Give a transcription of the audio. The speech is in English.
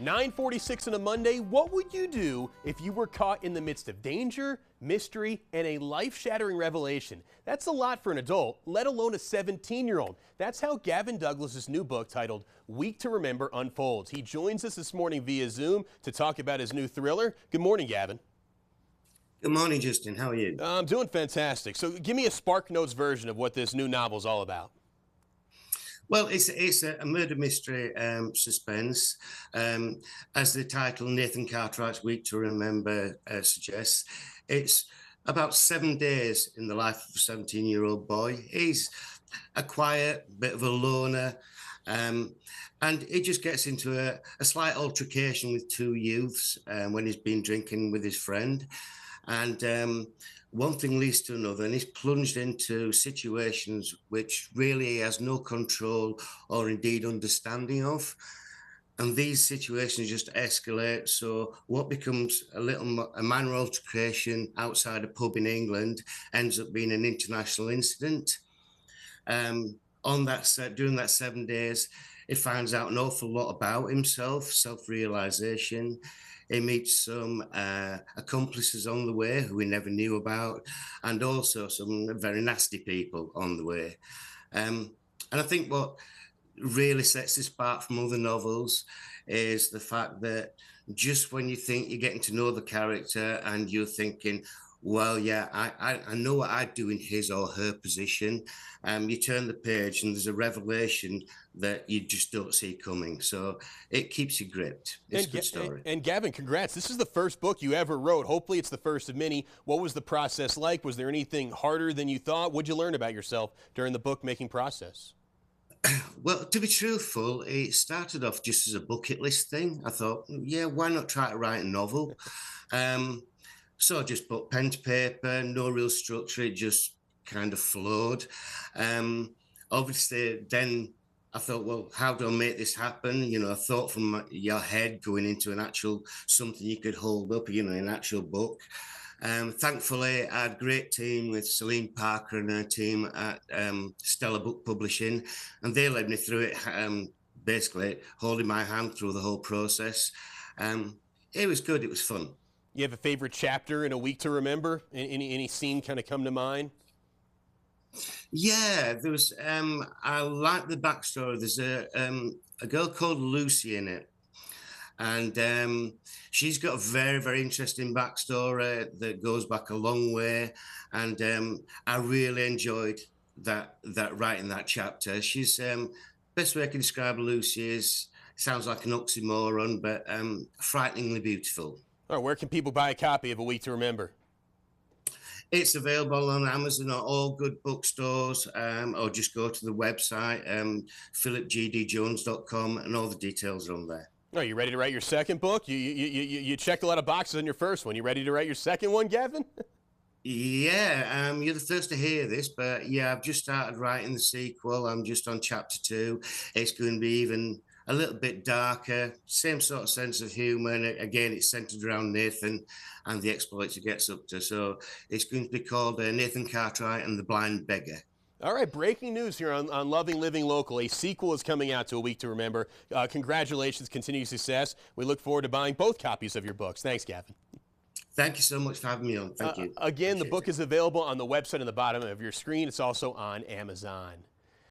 9:46 on a Monday, what would you do if you were caught in the midst of danger, mystery, and a life-shattering revelation? That's a lot for an adult, let alone a 17-year-old. That's how Gavin Douglas' new book titled Week to Remember unfolds. He joins us this morning via Zoom to talk about his new thriller. Good morning, Gavin. Good morning, Justin. How are you? I'm doing fantastic. So give me a Spark Notes version of what this new novel is all about. Well, it's a murder mystery suspense. As the title Nathan Cartwright's Week to Remember suggests, it's about 7 days in the life of a 17-year-old boy. He's a quiet, bit of a loner, and he just gets into a slight altercation with two youths when he's been drinking with his friend. And one thing leads to another, and he's plunged into situations which really he has no control or indeed understanding of. And these situations just escalate. So what becomes a minor altercation outside a pub in England ends up being an international incident. During that 7 days, he finds out an awful lot about himself, self-realization. He meets some accomplices on the way who he never knew about, and also some very nasty people on the way. And I think what really sets this apart from other novels is the fact that just when you think you're getting to know the character and you're thinking, well, yeah, I know what I'd do in his or her position. You turn the page and there's a revelation that you just don't see coming. So it keeps you gripped. It's a good story. And Gavin, congrats. This is the first book you ever wrote. Hopefully it's the first of many. What was the process like? Was there anything harder than you thought? What'd you learn about yourself during the book-making process? Well, to be truthful, it started off just as a bucket list thing. I thought, yeah, why not try to write a novel? So I just put pen to paper, no real structure. It just kind of flowed. Obviously, then I thought, well, how do I make this happen? You know, a thought from your head going into an actual something you could hold up, you know, an actual book. Thankfully, I had a great team with Celine Parker and her team at Stella Book Publishing, and they led me through it, basically holding my hand through the whole process. It was good. It was fun. You have a favorite chapter in A Week to Remember? Any scene kind of come to mind? Yeah, there was. I like the backstory. There's a girl called Lucy in it, and she's got a very, very interesting backstory that goes back a long way. And I really enjoyed that writing that chapter. She's best way I can describe Lucy is sounds like an oxymoron, but frighteningly beautiful. All right, where can people buy a copy of A Week to Remember? It's available on Amazon or all good bookstores, or just go to the website, philipgdjones.com, and all the details are on there. Are you ready to write your second book? You checked a lot of boxes on your first one. You ready to write your second one, Gavin? Yeah, you're the first to hear this, but yeah, I've just started writing the sequel. I'm just on chapter 2. It's going to be even a little bit darker, same sort of sense of humor. And again, it's centered around Nathan and the exploits he gets up to. So it's going to be called Nathan Cartwright and the Blind Beggar. All right, breaking news here on Loving Living Local. A sequel is coming out to A Week to Remember. Congratulations, continued success. We look forward to buying both copies of your books. Thanks, Gavin. Thank you so much for having me on. Thank you. Again, the book is available on the website on the bottom of your screen. It's also on Amazon.